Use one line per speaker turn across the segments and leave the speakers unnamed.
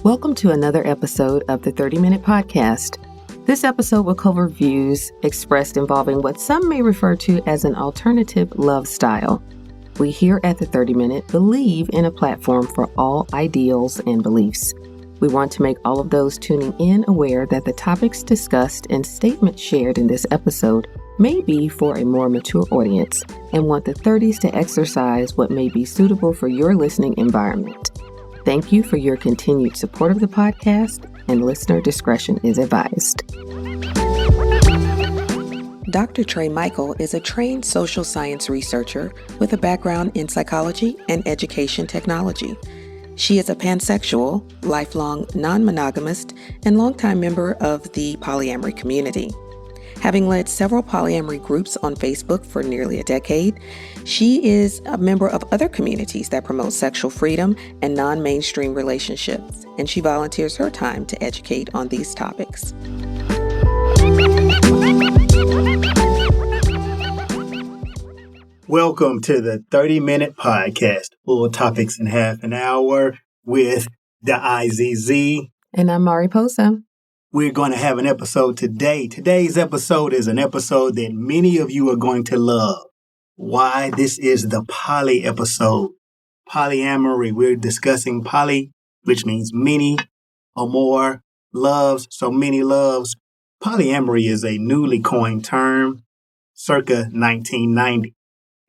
Welcome to another episode of the 30-Minute Podcast. This episode will cover views expressed involving what some may refer to as an alternative love style. We here at the 30-Minute believe in a platform for all ideals and beliefs. We want to make all of those tuning in aware that the topics discussed and statements shared in this episode may be for a more mature audience and want the 30s to exercise what may be suitable for your listening environment. Thank you for your continued support of the podcast, and listener discretion is advised. Dr. Tre Michael is a trained social science researcher with a background in psychology and education technology. She is a pansexual, lifelong non-monogamist, and longtime member of the polyamory community. Having led several polyamory groups on Facebook for nearly a decade, she is a member of other communities that promote sexual freedom and non-mainstream relationships, and she volunteers her time to educate on these topics.
Welcome to the 30-Minute Podcast, full topics in half an hour with the IZZ.
And I'm Mari Posa.
We're going to have an episode today. Today's episode is an episode that many of you are going to love. Why? This is the poly episode. Polyamory. We're discussing poly, which means many or more loves, so many loves. Polyamory is a newly coined term, circa 1990,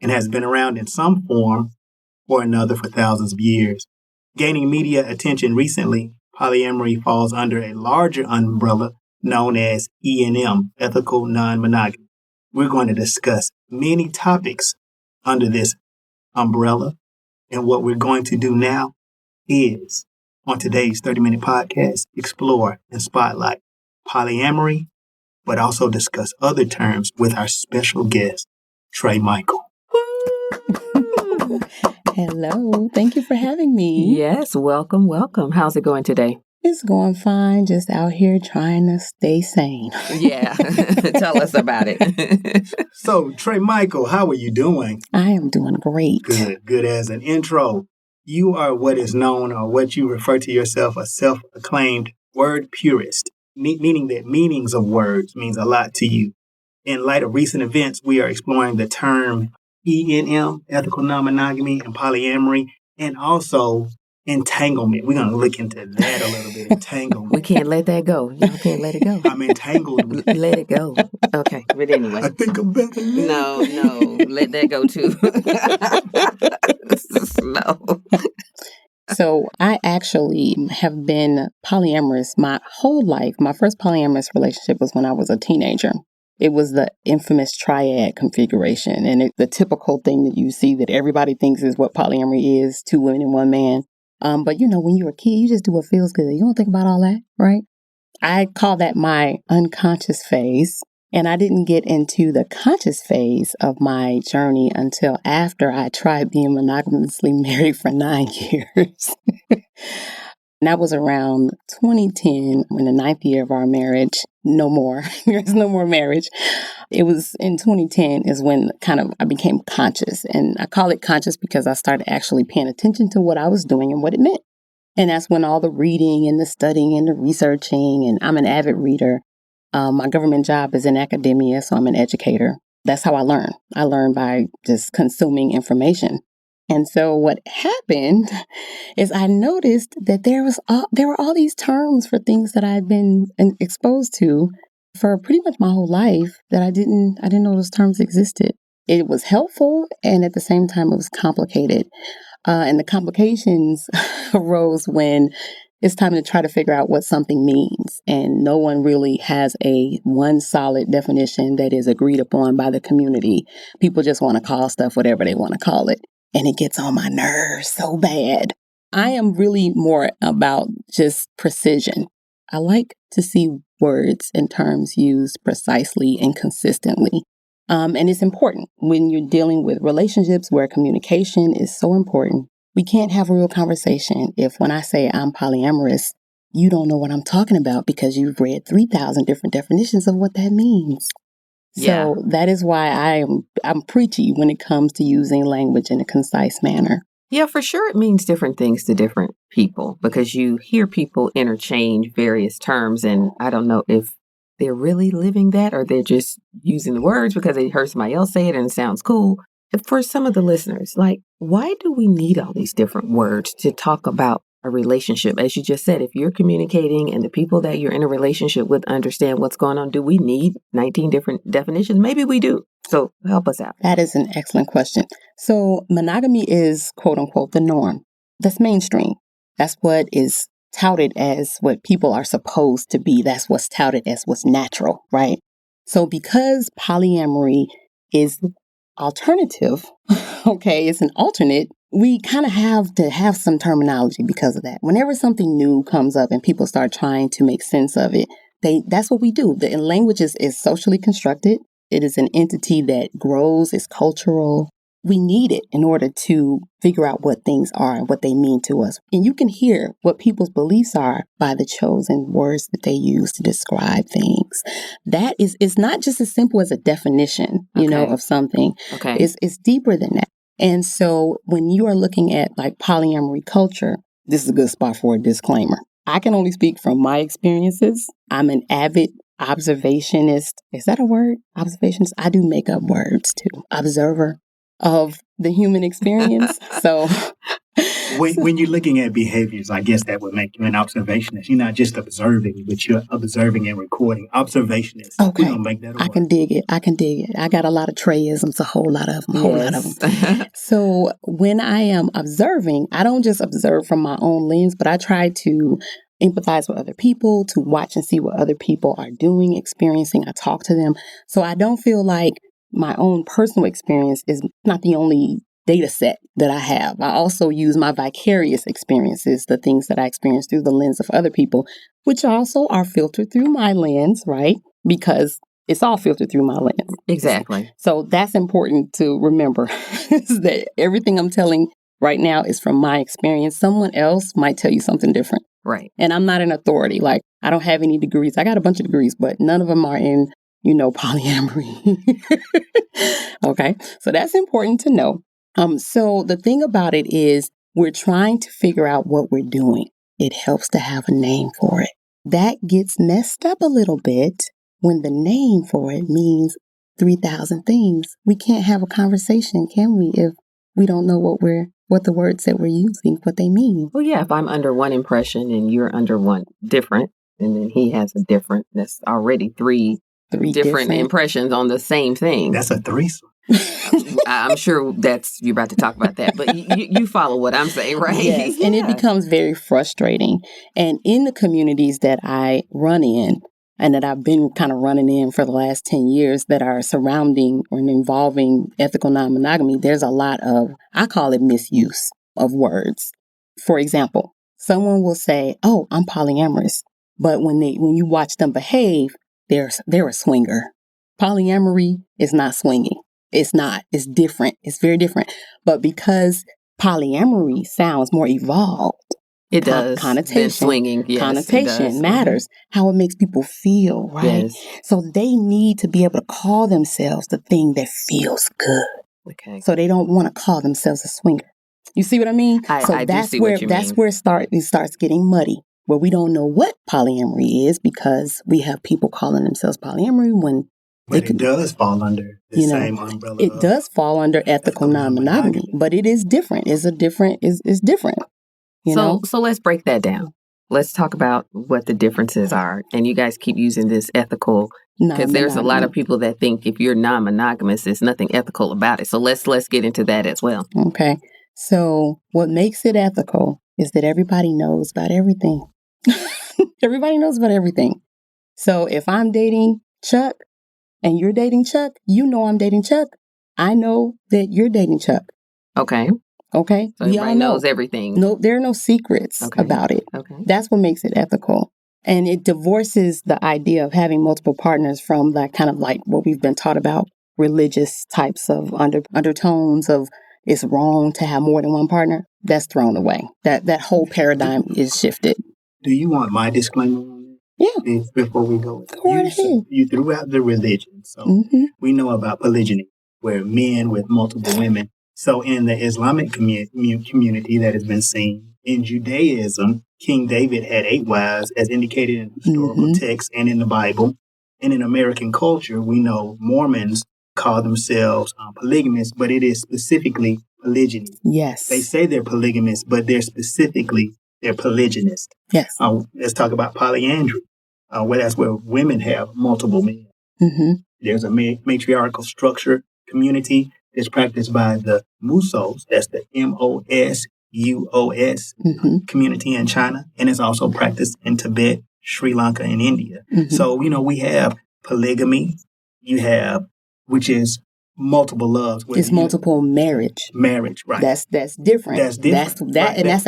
and has been around in some form or another for thousands of years. Gaining media attention recently, polyamory falls under a larger umbrella known as ENM, ethical non-monogamy. We're going to discuss many topics under this umbrella. And what we're going to do now is, on today's 30-Minute Podcast, explore and spotlight polyamory, but also discuss other terms with our special guest, Tre Michael.
Hello. Thank you for having me.
Yes, welcome. How's it going today?
It's going fine. Just out here trying to stay sane.
Yeah. Tell us about it.
So, Tre Michael, how are you doing?
I am doing great.
Good. As an intro, you are what is known, or what you refer to yourself, a self-acclaimed word purist, meaning that meanings of words means a lot to you. In light of recent events, we are exploring the term ENM, ethical non-monogamy, and polyamory, and also entanglement. We're going to look into that a little bit. Entanglement.
We can't let that go. You can't let it go.
I'm entangled with
Let it go. Okay, but anyway.
I think I'm better.
No, let that go too. No.
So I actually have been polyamorous my whole life. My first polyamorous relationship was when I was a teenager. It was the infamous triad configuration, and it's the typical thing that you see that everybody thinks is what polyamory is, 2 women and 1 man. But when you're a kid, you just do what feels good. You don't think about all that, right? I call that my unconscious phase, and I didn't get into the conscious phase of my journey until after I tried being monogamously married for 9 years. And that was around 2010, in the 9th year of our marriage. No more. There's no more marriage. It was in 2010 is when I became conscious. And I call it conscious because I started actually paying attention to what I was doing and what it meant. And that's when all the reading and the studying and the researching, and I'm an avid reader. My government job is in academia, so I'm an educator. That's how I learn. I learn by just consuming information. And so what happened is I noticed that there were all these terms for things that I'd been exposed to for pretty much my whole life that I didn't know those terms existed. It was helpful, and at the same time, it was complicated. And the complications arose when it's time to try to figure out what something means. And no one really has one solid definition that is agreed upon by the community. People just want to call stuff whatever they want to call it. And it gets on my nerves so bad. I am really more about just precision. I like to see words and terms used precisely and consistently. And it's important when you're dealing with relationships where communication is so important. We can't have a real conversation if when I say I'm polyamorous, you don't know what I'm talking about because you've read 3,000 different definitions of what that means. So that is why I'm preachy when it comes to using language in a concise manner.
Yeah, for sure. It means different things to different people? Because you hear people interchange various terms, and I don't know if they're really living that or they're just using the words because they heard somebody else say it and it sounds cool. For some of the listeners, like, why do we need all these different words to talk about a relationship? As you just said, if you're communicating and the people that you're in a relationship with understand what's going on, do we need 19 different definitions? Maybe we do. So help us out.
That is an excellent question. So monogamy is, quote unquote, the norm. That's mainstream. That's what is touted as what people are supposed to be. That's what's touted as what's natural, right? So because polyamory is alternative, okay, it's an alternate, we kind of have to have some terminology because of that. Whenever something new comes up and people start trying to make sense of it, that's what we do. The language is socially constructed. It is an entity that grows, is cultural. We need it in order to figure out what things are and what they mean to us. And you can hear what people's beliefs are by the chosen words that they use to describe things. That is, it's not just as simple as a definition, you know, of something.
Okay.
It's deeper than that. And so when you are looking at like polyamory culture, this is a good spot for a disclaimer. I can only speak from my experiences. I'm an avid observationist. Is that a word? Observationist? I do make up words too. Observer of the human experience. So
when you're looking at behaviors, I guess that would make you an observationist. You're not just observing, but you're observing and recording. Observationist.
Okay.
We're gonna make that a word.
I can dig it. I got a lot of Treisms, a whole lot of them. So when I am observing, I don't just observe from my own lens, but I try to empathize with other people, to watch and see what other people are doing, experiencing. I talk to them. So I don't feel like my own personal experience is not the only data set that I have. I also use my vicarious experiences, the things that I experience through the lens of other people, which also are filtered through my lens, right? Because it's all filtered through my lens.
Exactly.
So that's important to remember, is that everything I'm telling right now is from my experience. Someone else might tell you something different.
Right.
And I'm not an authority. Like, I don't have any degrees. I got a bunch of degrees, but none of them are in, polyamory. Okay. So that's important to know. So the thing about it is we're trying to figure out what we're doing. It helps to have a name for it. That gets messed up a little bit when the name for it means 3,000 things. We can't have a conversation, can we, if we don't know what the words that we're using, what they mean.
Well, yeah, if I'm under one impression and you're under one different, and then he has a different, that's already three different impressions on the same thing.
That's a threesome.
I'm sure you're about to talk about that, but you follow what I'm saying, right?
Yes,
Yeah.
and it becomes very frustrating. And in the communities that I run in, and that I've been kind of running in for the last 10 years that are surrounding or involving ethical non-monogamy, there's a lot of, I call it misuse of words. For example, someone will say, "Oh, I'm polyamorous," but when you watch them behave, they're a swinger. Polyamory is not swinging. It's not. It's different. It's very different. But because polyamory sounds more evolved,
it does.
Connotation,
swinging. Yes,
connotation matters. How it makes people feel, right?
Yes.
So they need to be able to call themselves the thing that feels good.
Okay.
So they don't want to call themselves a swinger. You see what I mean?
I do see what you mean.
That's where it starts getting muddy, where we don't know what polyamory is because we have people calling themselves polyamory when
it does fall under the same umbrella.
It does fall under ethical non-monogamy, but it is different. It's different. You know?
So let's break that down. Let's talk about what the differences are. And you guys keep using this ethical, because there's a lot of people that think if you're non-monogamous, there's nothing ethical about it. So let's get into that as well.
Okay. So what makes it ethical is that everybody knows about everything. Everybody knows about everything. So if I'm dating Chuck and you're dating Chuck, you know I'm dating Chuck. I know that you're dating Chuck.
Okay.
Okay.
So everybody knows everything.
No, there are no secrets about it.
Okay.
That's what makes it ethical. And it divorces the idea of having multiple partners from that kind of like what we've been taught about, religious types of undertones of it's wrong to have more than one partner. That's thrown away. That whole paradigm is shifted.
Do you want my disclaimer on
it?
Yeah. Before we go.
Go right ahead.
You threw out the religion. So we know about polygyny, where men with multiple women. So in the Islamic community that has been seen, in Judaism, King David had 8 wives, as indicated in historical texts and in the Bible. And in American culture, we know Mormons call themselves polygamists, but it is specifically polygyny.
Yes.
They say they're polygamists, but they're polygynist.
Yes.
Let's talk about polyandry. Where that's where women have multiple men. There's a matriarchal structure community that's practiced by the Musos. That's the Mosuos community in China. And it's also practiced in Tibet, Sri Lanka, and India. So, we have polygamy. You have, which is multiple loves.
It's multiple marriage.
Marriage, right.
That's different.
That's different.
That's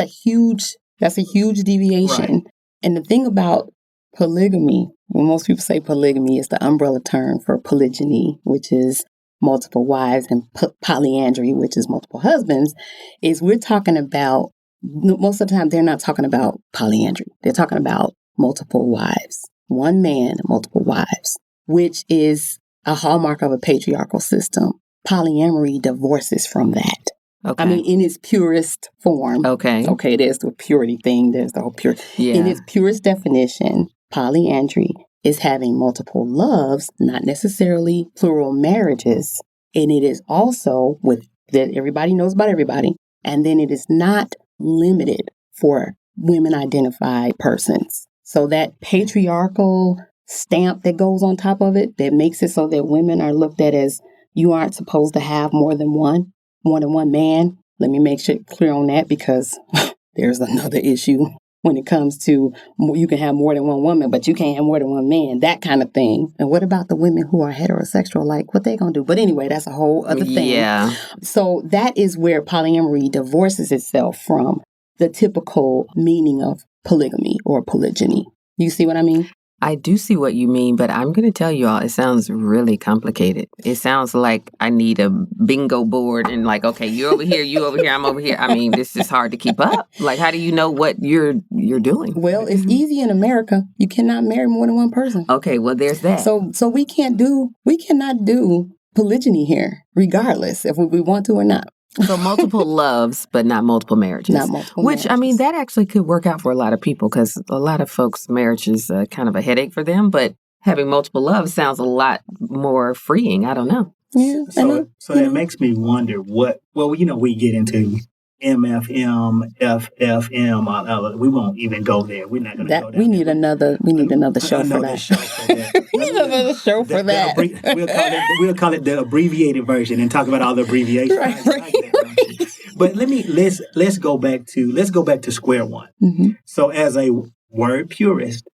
a huge deviation.
Right.
And the thing about polygamy, when most people say polygamy, is the umbrella term for polygyny, which is multiple wives, and polyandry, which is multiple husbands, is we're talking about, most of the time, they're not talking about polyandry. They're talking about multiple wives. One man, multiple wives, which is a hallmark of a patriarchal system. Polyamory divorces from that.
Okay.
I mean, in its purest form.
Okay.
Okay, there's the purity thing. There's the whole pure.
Yeah.
In its purest definition, polyandry is having multiple loves, not necessarily plural marriages. And it is also with that everybody knows about everybody. And then it is not limited for women identified persons. So that patriarchal stamp that goes on top of it, that makes it so that women are looked at as you aren't supposed to have more than one man. Let me make sure clear on that, because there's another issue when it comes to you can have more than one woman, but you can't have more than one man, that kind of thing. And what about the women who are heterosexual? Like, what they gonna do? But anyway, that's a whole other thing.
Yeah.
So that is where polyamory divorces itself from the typical meaning of polygamy or polygyny. You see what I mean?
I do see what you mean, but I'm going to tell you all, it sounds really complicated. It sounds like I need a bingo board and like, okay, you're over here, you over here, I'm over here. I mean, this is hard to keep up. Like, how do you know what you're doing?
Well, it's easy in America. You cannot marry more than one person.
Okay, well, there's that.
So we cannot do polygyny here, regardless if we want to or not.
So multiple loves, but not multiple marriages.
Not multiple
Which,
marriages.
I mean, that actually could work out for a lot of people, because a lot of folks' marriage is kind of a headache for them. But having multiple loves sounds a lot more freeing. I don't know.
Yeah,
So that makes me wonder we get into MFM, FFM. We won't even go there. We're not going to go there.
We need another show for that. We need another show for that.
We'll call it the abbreviated version and talk about all the abbreviations.
Right.
But let's go back to square one. So as a word purist,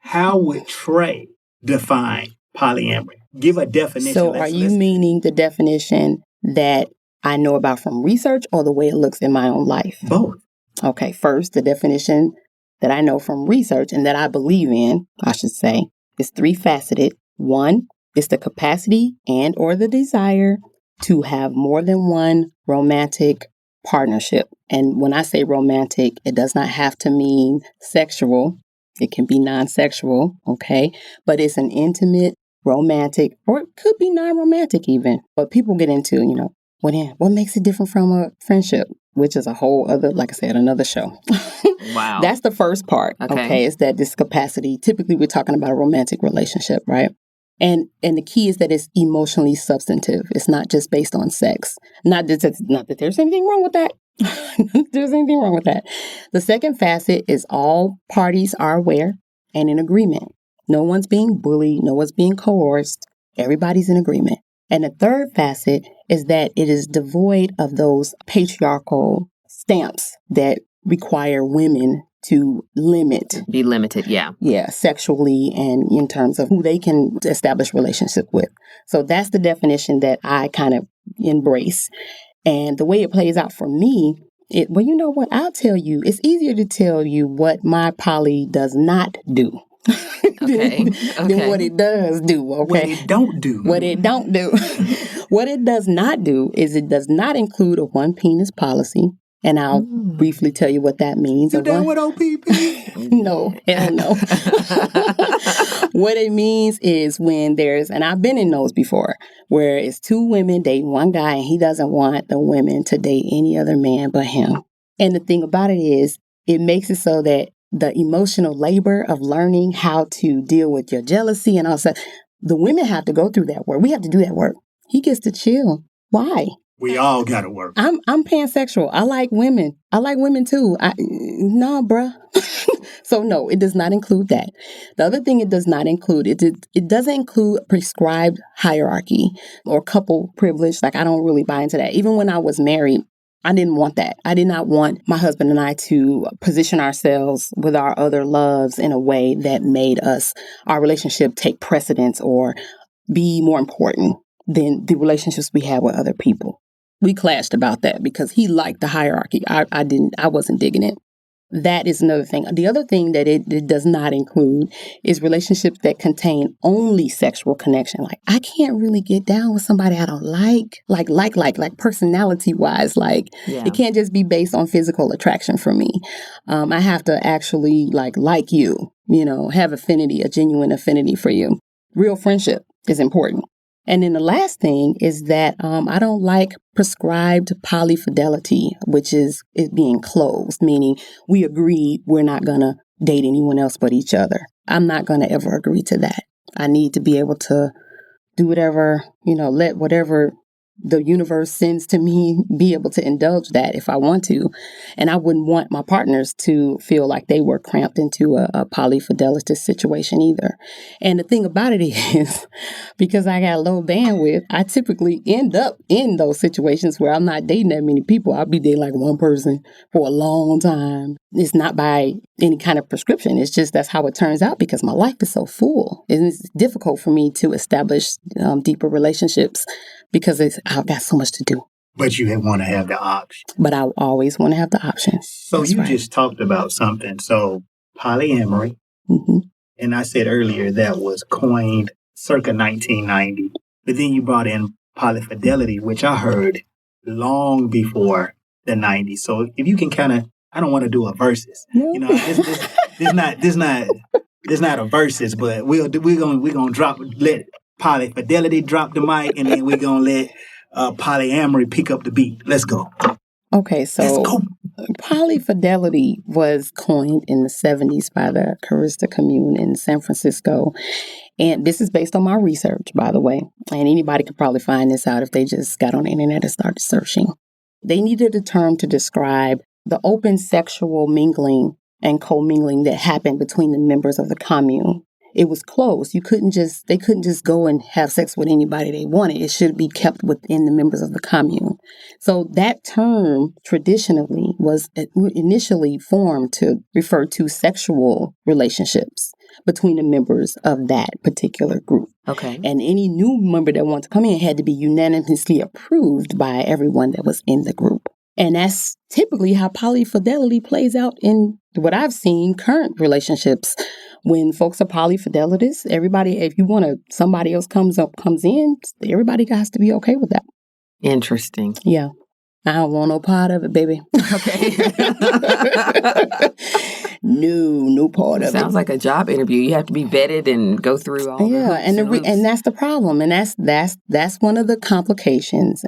how would Tre define polyamory? Give a definition.
So are you meaning the definition that I know about from research, or the way it looks in my own life?
Both.
Okay, first, the definition that I know from research and that I believe in, I should say, is 3-faceted. One is the capacity and or the desire to have more than one romantic partnership. And when I say romantic, it does not have to mean sexual. It can be non-sexual, okay? But it's an intimate, romantic, or it could be non-romantic even. But people get into, what makes it different from a friendship, which is a whole other, like I said, another show.
Wow.
That's the first part. Okay. Is that this capacity. Typically, we're talking about a romantic relationship, right? And the key is that it's emotionally substantive. It's not just based on sex. Not that there's anything wrong with that. There's anything wrong with that. The second facet is all parties are aware and in agreement. No one's being bullied. No one's being coerced. Everybody's in agreement. And the third facet is that it is devoid of those patriarchal stamps that require women to be limited, yeah, sexually and in terms of who they can establish relationship with. So that's the definition that I kind of embrace. And the way it plays out for me, you know what? I'll tell you, it's easier to tell you what my poly does not do.
Okay.
Than what it does do, okay?
What it don't do.
What it don't do. What it does not do is it does not include a one penis policy. And I'll briefly tell you what that means.
You down with OPP?
No, hell no. What it means is when and I've been in those before, where it's two women dating one guy and he doesn't want the women to date any other man but him. And the thing about it is, it makes it so that the emotional labor of learning how to deal with your jealousy and all that, the women have to go through that work. We have to do that work. He gets to chill. Why?
We all got to work.
I'm pansexual. I like women. I like women too. Nah, bruh. So no, it does not include that. The other thing it does not include, it doesn't include prescribed hierarchy or couple privilege. Like, I don't really buy into that. Even when I was married, I didn't want that. I did not want my husband and I to position ourselves with our other loves in a way that made our relationship take precedence or be more important than the relationships we had with other people. We clashed about that because he liked the hierarchy. I wasn't digging it. That is another thing. The other thing that it does not include is relationships that contain only sexual connection. Like, I can't really get down with somebody I don't like personality wise. Like, It can't just be based on physical attraction for me. I have to actually like you, have affinity, a genuine affinity for you. Real friendship is important. And then the last thing is that I don't like prescribed polyfidelity, which is it being closed, meaning we agreed we're not going to date anyone else but each other. I'm not going to ever agree to that. I need to be able to do whatever, let whatever the universe sends to me be able to indulge that if I want to. And I wouldn't want my partners to feel like they were cramped into a polyfidelitous situation either. And the thing about it is, because I got low bandwidth, I typically end up in those situations where I'm not dating that many people. I'll be dating like one person for a long time. It's not by any kind of prescription. It's just that's how it turns out because my life is so full. And it's difficult for me to establish deeper relationships because I've got so much to do.
But you want to have the option.
But I always want to have the option.
So that's you just talked about something. So polyamory.
Mm-hmm.
And I said earlier that was coined circa 1990. But then you brought in polyfidelity, which I heard long before the 90s. So if you can kind of, I don't want to do a versus.
No.
This not a versus, but we're gonna let polyfidelity drop the mic, and then we're gonna let polyamory pick up the beat. Let's go.
Okay, so polyfidelity was coined in the 70s by the Carista Commune in San Francisco. And this is based on my research, by the way. And anybody could probably find this out if they just got on the internet and started searching. They needed a term to describe the open sexual mingling and commingling that happened between the members of the commune. It was closed. They couldn't just go and have sex with anybody they wanted. It should be kept within the members of the commune. So that term traditionally was initially formed to refer to sexual relationships between the members of that particular group.
Okay.
And any new member that wanted to come in had to be unanimously approved by everyone that was in the group. And that's typically how polyfidelity plays out in what I've seen current relationships. When folks are polyfidelitous, everybody, if you want somebody else comes in, everybody has to be okay with that.
Interesting.
Yeah. I don't want no part of it, baby.
Okay.
No part of it.
Sounds like a job interview. You have to be vetted and go through all the hoops
and that's the problem. And that's one of the complications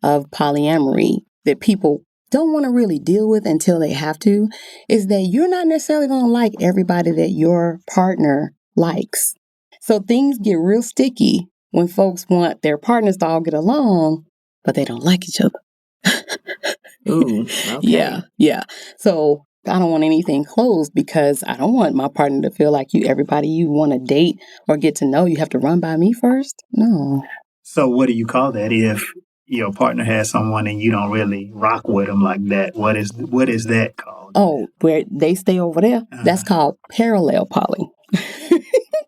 of polyamory that people don't want to really deal with until they have to, is that you're not necessarily going to like everybody that your partner likes. So things get real sticky when folks want their partners to all get along, but they don't like each other.
Ooh, okay.
Yeah. So I don't want anything closed because I don't want my partner to feel like everybody you want to date or get to know, you have to run by me first. No.
So what do you call that if your partner has someone and you don't really rock with them like that? What is that called?
Oh, where they stay over there? That's called parallel poly.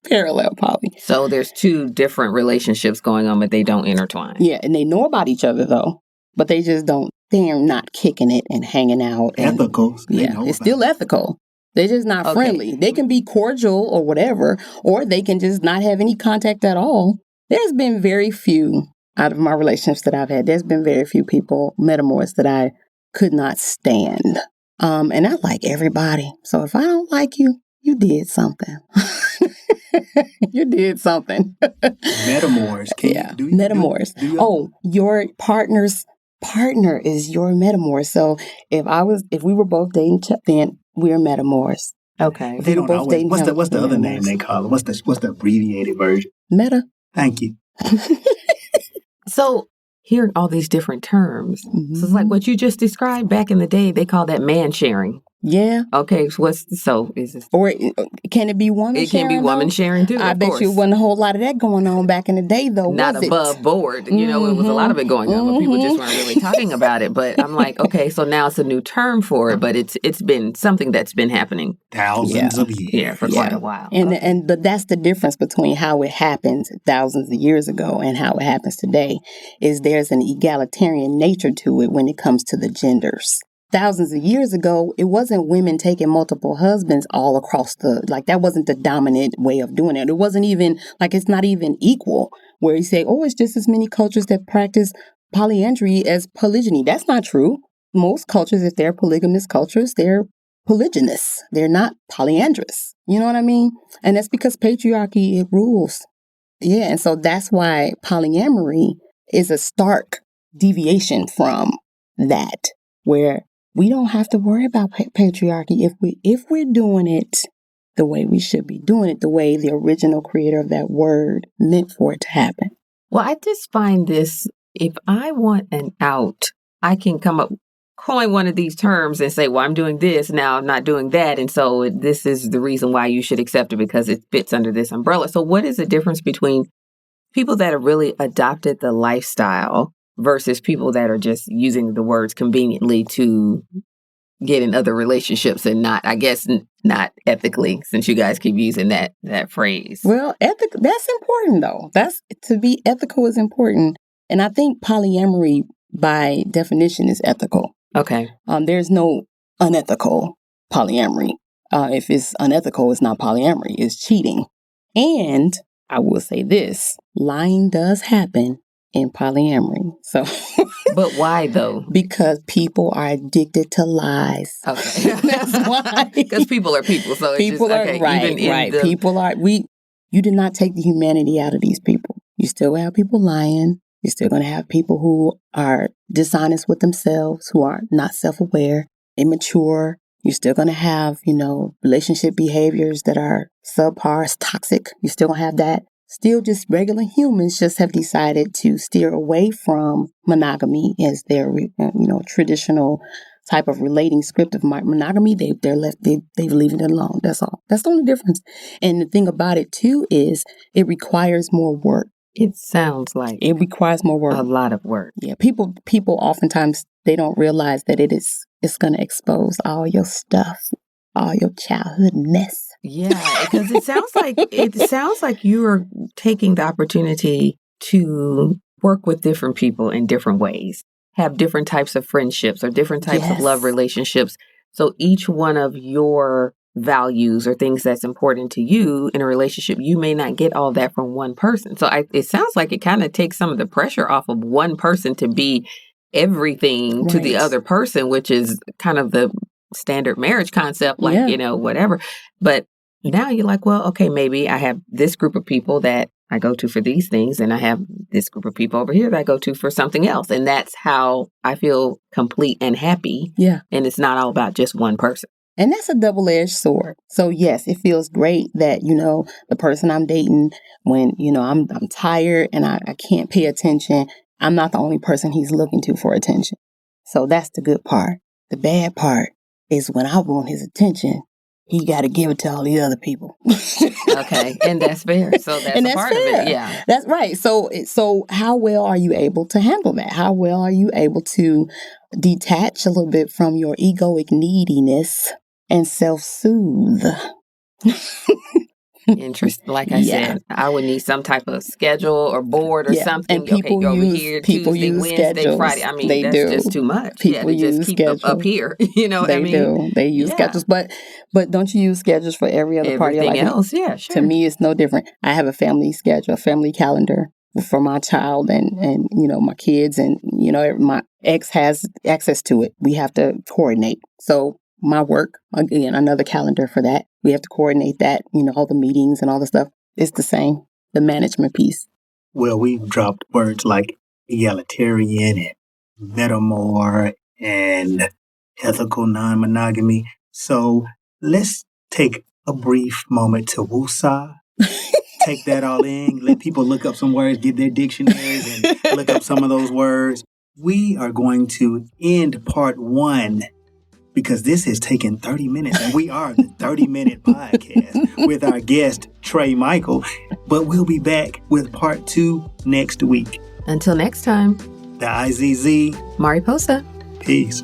Parallel poly.
So there's two different relationships going on, but they don't intertwine.
Yeah, and they know about each other though, but they just don't. They're not kicking it and hanging out.
Ethical.
Yeah, it's still ethical. They're just not friendly. They can be cordial or whatever, or they can just not have any contact at all. There's been very few out of my relationships that I've had. There's been very few people, metamors, that I could not stand. And I like everybody. So if I don't like you, you did something. You did something.
Metamors.
Metamors. Your partner's partner is your metamor. So if we were both dating Chuck, then we're metamors.
Okay.
They don't know. What's the other name they call it? What's the abbreviated version?
Meta.
Thank you.
So hearing all these different terms, so it's like what you just described. Back in the day, they call that man sharing.
Yeah.
Okay. So is this?
Or can it be woman sharing?
It can be woman sharing too.
I bet you wasn't a whole lot of that going on back in the day, though.
Not
was
above
it?
board. You know, it was a lot of it going on, but people just weren't really talking about it. But I'm like, okay, so now it's a new term for it, but it's been something that's been happening
Thousands of years.
Yeah, for quite a while.
But that's the difference between how it happened thousands of years ago and how it happens today, is there's an egalitarian nature to it when it comes to the genders. Thousands of years ago, it wasn't women taking multiple husbands all across that wasn't the dominant way of doing it. It wasn't even, it's not even equal, where you say, oh, it's just as many cultures that practice polyandry as polygyny. That's not true. Most cultures, if they're polygamous cultures, they're polygynous. They're not polyandrous. You know what I mean? And that's because patriarchy, it rules. Yeah, and so that's why polyamory is a stark deviation from that, where we don't have to worry about patriarchy if we're doing it the way we should be doing it, the way the original creator of that word meant for it to happen.
Well, I just find this, if I want an out, I can coin one of these terms and say, well, I'm doing this, now I'm not doing that. And so this is the reason why you should accept it because it fits under this umbrella. So what is the difference between people that have really adopted the lifestyle versus people that are just using the words conveniently to get in other relationships and not ethically, since you guys keep using that phrase?
Well, that's important though. To be ethical is important. And I think polyamory by definition is ethical.
Okay.
There's no unethical polyamory. If it's unethical, it's not polyamory, it's cheating. And I will say this, lying does happen in polyamory. So,
but why though?
Because people are addicted to lies.
Okay,
that's why.
Because people are people. So
people
it's just,
are right. People are. You did not take the humanity out of these people. You still have people lying. You're still going to have people who are dishonest with themselves, who are not self-aware, immature. You're still going to have, relationship behaviors that are subpar, toxic. You're still going to have that. Still just regular humans just have decided to steer away from monogamy as their, traditional type of relating script of monogamy. They've leaving it alone. That's all. That's the only difference. And the thing about it too is it requires more work.
It sounds like
it requires more work.
A lot of work.
Yeah. People oftentimes they don't realize that it's going to expose all your stuff, all your childhood mess.
Yeah, because it sounds like you are taking the opportunity to work with different people in different ways, have different types of friendships or different types of love relationships. So each one of your values or things that's important to you in a relationship, you may not get all that from one person. So it sounds like it kind of takes some of the pressure off of one person to be everything to the other person, which is kind of the standard marriage concept, whatever. But now you're like, well, okay, maybe I have this group of people that I go to for these things, and I have this group of people over here that I go to for something else. And that's how I feel complete and happy.
Yeah.
And it's not all about just one person.
And that's a double-edged sword. So yes, it feels great that, the person I'm dating, when, I'm tired and I can't pay attention, I'm not the only person he's looking to for attention. So that's the good part. The bad part is when I want his attention, he got to give it to all the other people.
Okay. And that's fair. So that's a part
fair.
of it. Yeah.
That's right. So how well are you able to handle that? How well are you able to detach a little bit from your egoic neediness and self-soothe?
Interesting. Like I said, I would need some type of schedule or board or something.
And people
you're
use,
over here
people
Tuesday,
use
Wednesday,
schedules.
Friday. I mean,
they
that's
do.
just too much.
People
to
use
just keep
schedules.
up here. You know what I mean?
They do. They use schedules. But don't you use schedules for every other part of your life?
Everything else, yeah, sure.
To me, it's no different. I have a family schedule, a family calendar for my child and my kids, and my ex has access to it. We have to coordinate. So my work, again, another calendar for that. We have to coordinate that, all the meetings and all the stuff. It's the same, the management piece.
Well, we've dropped words like egalitarian and metamor, and ethical non-monogamy. So let's take a brief moment to woosah. Take that all in. Let people look up some words, get their dictionaries, and look up some of those words. We are going to end part 1 because this has taken 30 minutes, and we are the 30-minute podcast with our guest, Tre Michael. But we'll be back with part 2 next week.
Until next time,
The IZZ.
Mariposa.
Peace.